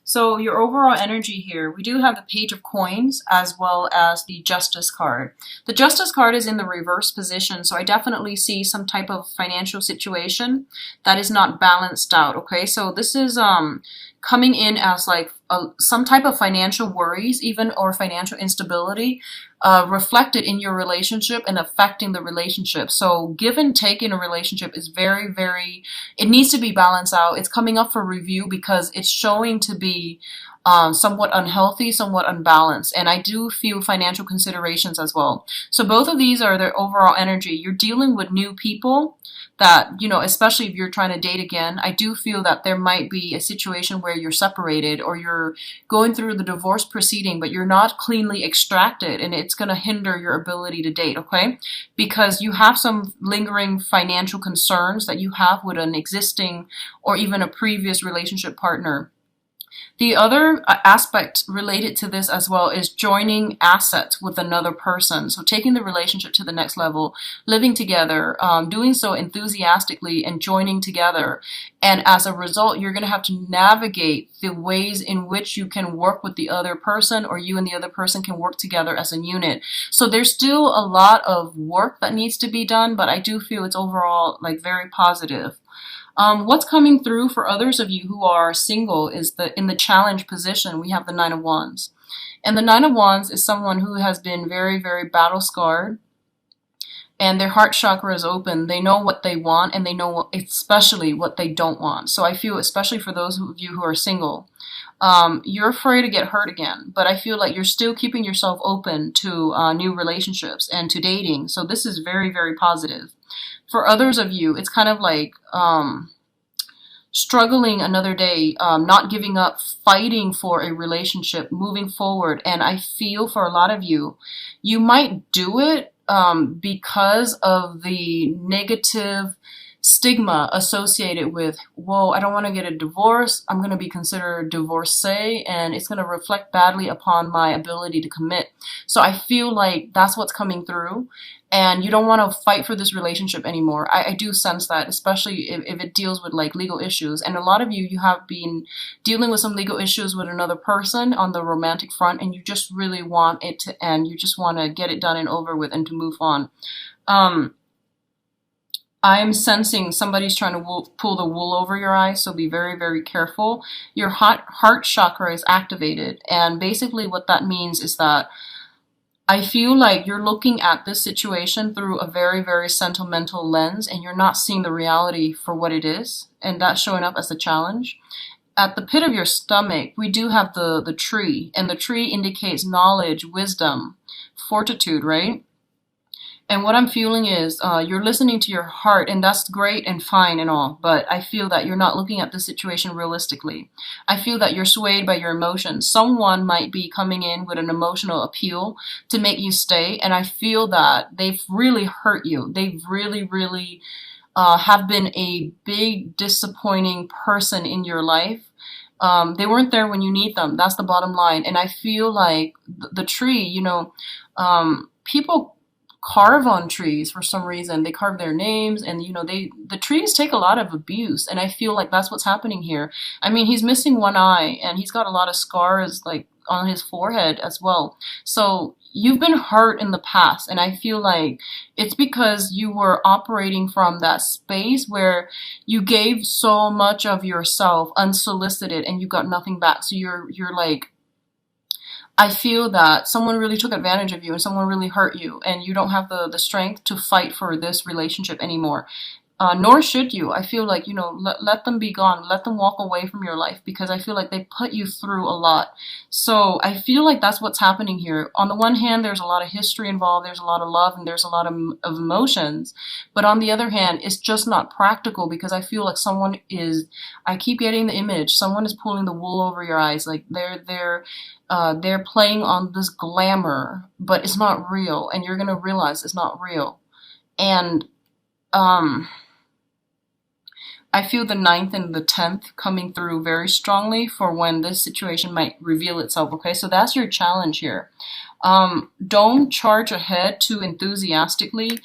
So your overall energy here, we do have the Page of Coins as well as the Justice card. The Justice card is in the reverse position, so I definitely see some type of financial situation that is not balanced out, okay? So this is coming in as like some type of financial worries even or financial instability reflected in your relationship and affecting the relationship. So give and take in a relationship is very, very, it needs to be balanced out. It's coming up for review because it's showing to be somewhat unhealthy, somewhat unbalanced. And I do feel financial considerations as well. So both of these are their overall energy. You're dealing with new people that, especially if you're trying to date again, I do feel that there might be a situation where you're separated or you're going through the divorce proceeding, but you're not cleanly extracted and it's going to hinder your ability to date, okay? Because you have some lingering financial concerns that you have with an existing or even a previous relationship partner. The other aspect related to this as well is joining assets with another person. So taking the relationship to the next level, living together, doing so enthusiastically and joining together. And as a result, you're going to have to navigate the ways in which you can work with the other person or you and the other person can work together as a unit. So there's still a lot of work that needs to be done, but I do feel it's overall like very positive. What's coming through for others of you who are single is in the challenge position, we have the Nine of Wands. And the Nine of Wands is someone who has been very, very battle scarred and their heart chakra is open. They know what they want and they know especially what they don't want. So I feel, especially for those of you who are single, you're afraid to get hurt again, but I feel like you're still keeping yourself open to new relationships and to dating. So this is very, very positive. For others of you, it's kind of like struggling another day, not giving up, fighting for a relationship, moving forward. And I feel for a lot of you, you might do it because of the negative stigma associated with, whoa, I don't want to get a divorce. I'm going to be considered a divorcee and it's going to reflect badly upon my ability to commit. So I feel like that's what's coming through and you don't want to fight for this relationship anymore. I do sense that, especially if it deals with like legal issues. And a lot of you have been dealing with some legal issues with another person on the romantic front and you just really want it to end. You just want to get it done and over with and to move on. I'm sensing somebody's trying to pull the wool over your eyes, so be very, very careful. Your heart chakra is activated, and basically what that means is that I feel like you're looking at this situation through a very, very sentimental lens, and you're not seeing the reality for what it is, and that's showing up as a challenge. At the pit of your stomach, we do have the tree, and the tree indicates knowledge, wisdom, fortitude, right? And what I'm feeling is you're listening to your heart, and that's great and fine and all, but I feel that you're not looking at the situation realistically. I feel that you're swayed by your emotions. Someone might be coming in with an emotional appeal to make you stay, and I feel that they've really hurt you. They've really, really have been a big disappointing person in your life. They weren't there when you need them. That's the bottom line. And I feel like the tree, people carve on trees for some reason. They carve their names and the trees take a lot of abuse and I feel like that's what's happening here. I mean, he's missing one eye and he's got a lot of scars like on his forehead as well. So you've been hurt in the past and I feel like it's because you were operating from that space where you gave so much of yourself unsolicited and you got nothing back. So you're like, I feel that someone really took advantage of you and someone really hurt you and you don't have the strength to fight for this relationship anymore. Nor should you. I feel like, let them be gone. Let them walk away from your life because I feel like they put you through a lot. So I feel like that's what's happening here. On the one hand, there's a lot of history involved. There's a lot of love and there's a lot of emotions. But on the other hand, it's just not practical because I feel like I keep getting the image. Someone is pulling the wool over your eyes. Like they're playing on this glamour, but it's not real. And you're going to realize it's not real. And, I feel the 9th and the 10th coming through very strongly for when this situation might reveal itself, okay? So that's your challenge here. Don't charge ahead too enthusiastically.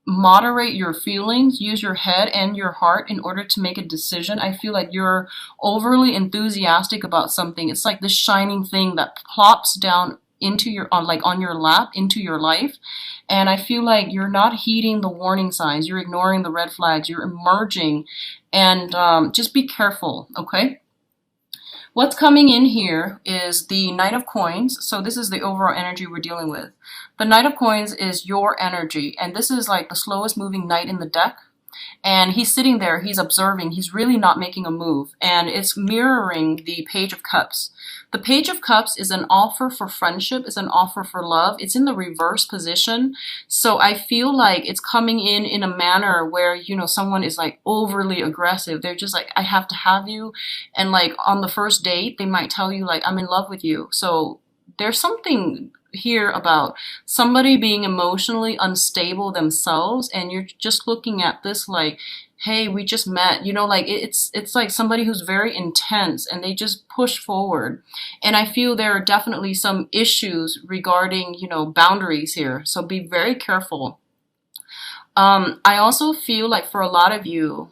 moderate your feelings, use your head and your heart in order to make a decision. I feel like you're overly enthusiastic about something. It's like this shining thing that plops down into your on your lap into your life, and I feel like you're not heeding the warning signs, you're ignoring the red flags, you're emerging, and just be careful, okay? What's coming in here is the Knight of Coins. So this is the overall energy we're dealing with. The Knight of Coins is your energy, and this is like the slowest moving knight in the deck. And he's sitting there, he's observing, he's really not making a move. And it's mirroring the Page of Cups. The Page of Cups is an offer for friendship, it's an offer for love. It's in the reverse position. So I feel like it's coming in a manner where, you know, someone is like overly aggressive. They're just like, I have to have you. And like on the first date, they might tell you like, I'm in love with you. So there's something here about somebody being emotionally unstable themselves, and you're just looking at this like, hey, we just met, you know, like it's like somebody who's very intense and they just push forward. And I feel there are definitely some issues regarding, you know, boundaries here, so be very careful. I also feel like for a lot of you,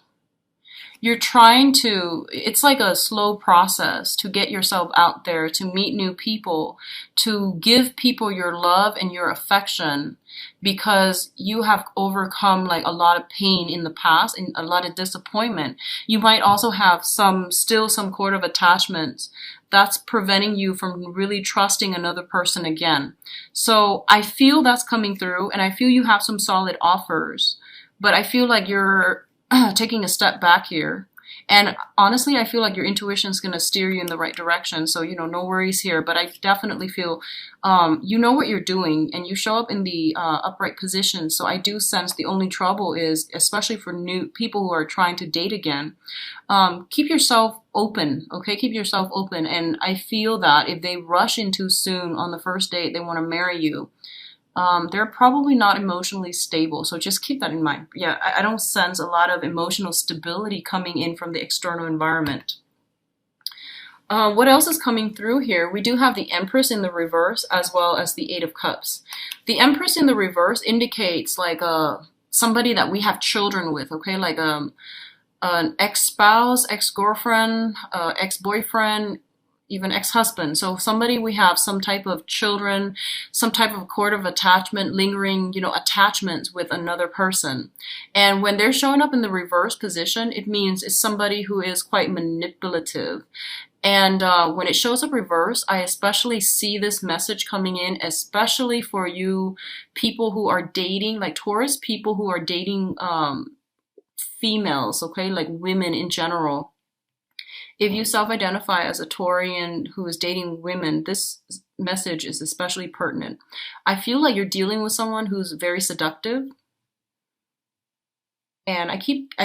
you're trying to, it's like a slow process to get yourself out there, to meet new people, to give people your love and your affection, because you have overcome like a lot of pain in the past and a lot of disappointment. You might also have still some sort of attachments that's preventing you from really trusting another person again. So I feel that's coming through, and I feel you have some solid offers, but I feel like you're taking a step back here. And honestly, I feel like your intuition is going to steer you in the right direction. So, you know, no worries here. But I definitely feel you know what you're doing, and you show up in the upright position. So I do sense the only trouble is, especially for new people who are trying to date again, keep yourself open, okay? Keep yourself open. And I feel that if they rush in too soon on the first date, they want to marry you. They're probably not emotionally stable, so just keep that in mind. Yeah, I don't sense a lot of emotional stability coming in from the external environment. What else is coming through here? We do have the Empress in the reverse as well as the Eight of Cups. The Empress in the reverse indicates like somebody that we have children with, okay? Like an ex-spouse, ex-girlfriend, ex-boyfriend, even ex-husband. So somebody we have some type of children, some type of cord of attachment, lingering, you know, attachments with another person. And when they're showing up in the reverse position, it means it's somebody who is quite manipulative. And when it shows up reverse, I especially see this message coming in, especially for you people who are dating, like Taurus people who are dating females, okay, like women in general. If you self-identify as a Taurian who is dating women, this message is especially pertinent. I feel like you're dealing with someone who's very seductive. And I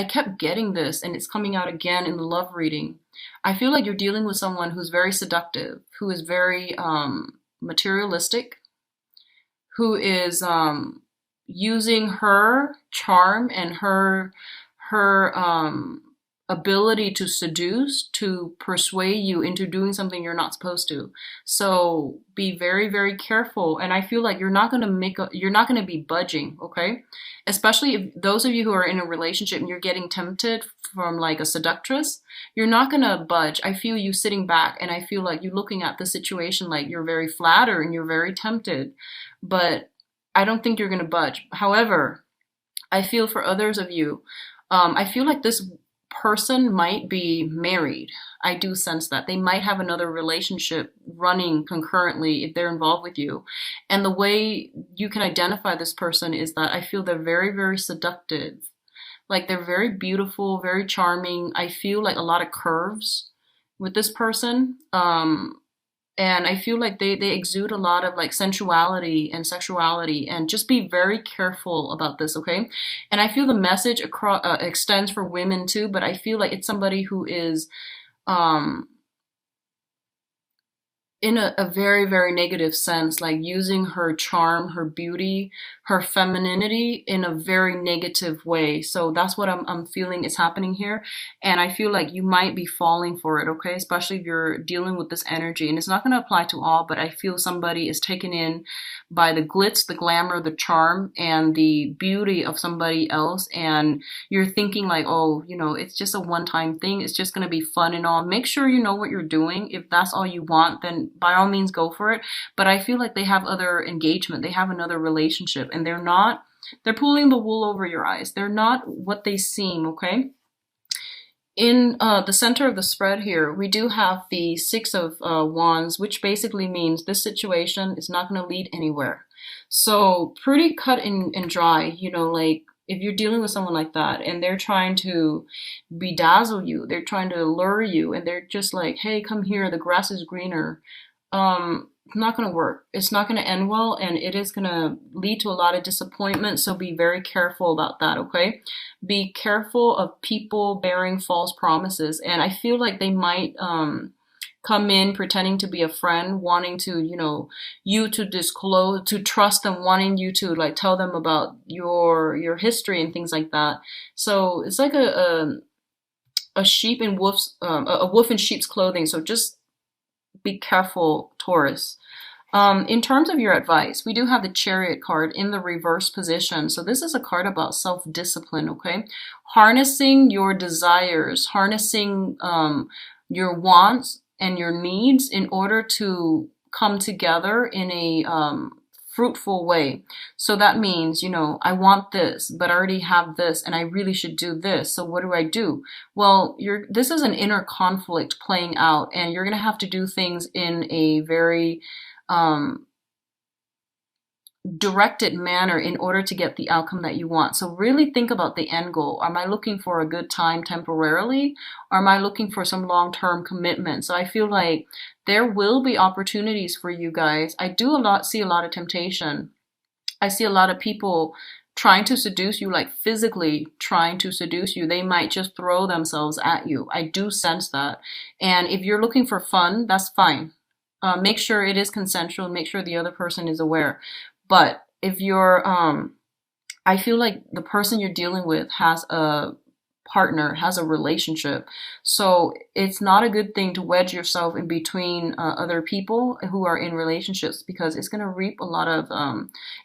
kept getting this, and it's coming out again in the love reading. I feel like you're dealing with someone who's very seductive, who is very materialistic, who is using her charm and her ability to seduce to persuade you into doing something you're not supposed to. So be very, very careful. And I feel like you're not going to be budging, okay? Especially if those of you who are in a relationship and you're getting tempted from like a seductress, you're not going to budge. I feel you sitting back, and I feel like you looking at the situation like you're very flattered and you're very tempted, but I don't think you're going to budge. However, I feel for others of you, I feel like this person might be married. I do sense that. They might have another relationship running concurrently if they're involved with you. And the way you can identify this person is that I feel they're very, very seductive. Like they're very beautiful, very charming. I feel like a lot of curves with this person. And I feel like they exude a lot of like sensuality and sexuality, and just be very careful about this, okay? And I feel the message extends for women too, but I feel like it's somebody who is in a very, very negative sense, like using her charm, her beauty, her femininity in a very negative way. So that's what I'm feeling is happening here. And I feel like you might be falling for it, okay? Especially if you're dealing with this energy. And it's not going to apply to all, but I feel somebody is taken in by the glitz, the glamour, the charm, and the beauty of somebody else. And you're thinking like, oh, it's just a one-time thing. It's just going to be fun and all. Make sure you know what you're doing. If that's all you want, then by all means go for it. But I feel like they have other engagement. They have another relationship, and they're pulling the wool over your eyes. They're not what they seem, okay? In the center of the spread here, we do have the Six of Wands, which basically means this situation is not going to lead anywhere. So pretty cut and dry, like if you're dealing with someone like that and they're trying to bedazzle you, they're trying to lure you, and they're just like, hey, come here, the grass is greener. Not going to work. It's not going to end well, and it is going to lead to a lot of disappointment. So be very careful about that, okay? Be careful of people bearing false promises. And I feel like they might come in pretending to be a friend, wanting to, you to disclose, to trust them, wanting you to like tell them about your history and things like that. So it's like a sheep in wolf's a wolf in sheep's clothing. So just be careful, Taurus. In terms of your advice, we do have the Chariot card in the reverse position. So this is a card about self-discipline, okay? Harnessing your desires, harnessing your wants and your needs in order to come together in a fruitful way. So that means, I want this, but I already have this, and I really should do this. So what do I do? Well, this is an inner conflict playing out, and you're going to have to do things in a very directed manner in order to get the outcome that you want. So really think about the end goal. Am I looking for a good time temporarily, or am I looking for some long-term commitment? So I feel like there will be opportunities for you guys. I see a lot of temptation. I see a lot of people trying to seduce you, like physically trying to seduce you. They might just throw themselves at you. I do sense that. And if you're looking for fun, that's fine. Make sure it is consensual and make sure the other person is aware. But if you're, I feel like the person you're dealing with has a partner, has a relationship. So it's not a good thing to wedge yourself in between other people who are in relationships, because it's going to reap a lot of,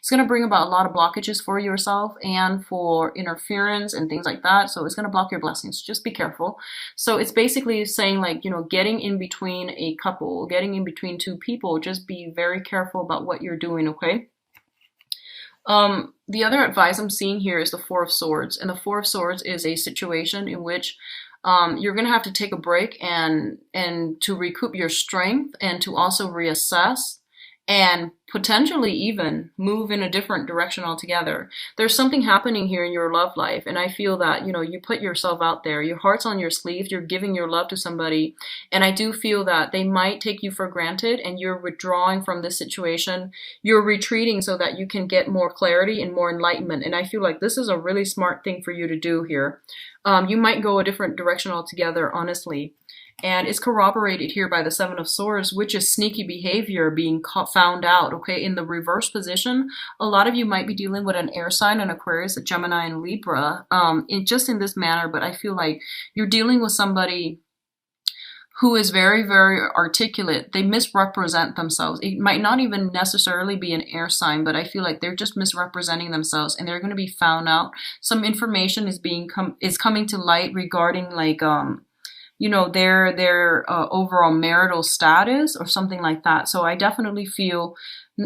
it's going to bring about a lot of blockages for yourself and for interference and things like that. So it's going to block your blessings. Just be careful. So it's basically saying like, getting in between a couple, getting in between two people, just be very careful about what you're doing, okay? The other advice I'm seeing here is the Four of Swords. And the Four of Swords is a situation in which you're going to have to take a break and to recoup your strength, and to also reassess and potentially even move in a different direction altogether. There's something happening here in your love life, and I feel that, you put yourself out there, your heart's on your sleeve, you're giving your love to somebody, and I do feel that they might take you for granted, and you're withdrawing from this situation, you're retreating so that you can get more clarity and more enlightenment, and I feel like this is a really smart thing for you to do here. You might go a different direction altogether, honestly. And it's corroborated here by the Seven of Swords, which is sneaky behavior being found out, okay? In the reverse position, a lot of you might be dealing with an air sign, an Aquarius, a Gemini, and Libra, just in this manner, but I feel like you're dealing with somebody who is very, very articulate. They misrepresent themselves. It might not even necessarily be an air sign, but I feel like they're just misrepresenting themselves, and they're going to be found out. Some information is coming to light regarding like, their overall marital status or something like that. So I definitely feel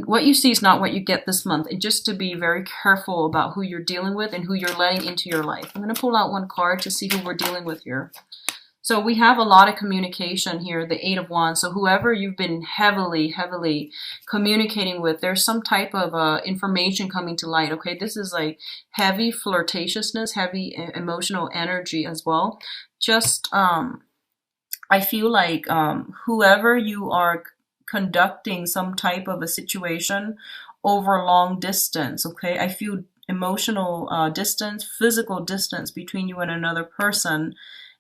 what you see is not what you get this month. And just to be very careful about who you're dealing with and who you're letting into your life. I'm going to pull out one card to see who we're dealing with here. So we have a lot of communication here, the Eight of Wands. So whoever you've been heavily communicating with, there's some type of information coming to light, okay? This is like heavy flirtatiousness, heavy emotional energy as well. Just, I feel like whoever you are conducting some type of a situation over long distance, okay? I feel emotional distance, physical distance between you and another person.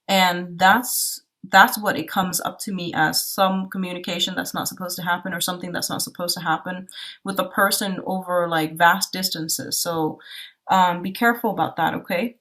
And that's that's what it comes up to me as, some communication that's not supposed to happen or something that's not supposed to happen with a person over like vast distances. So be careful about that, okay?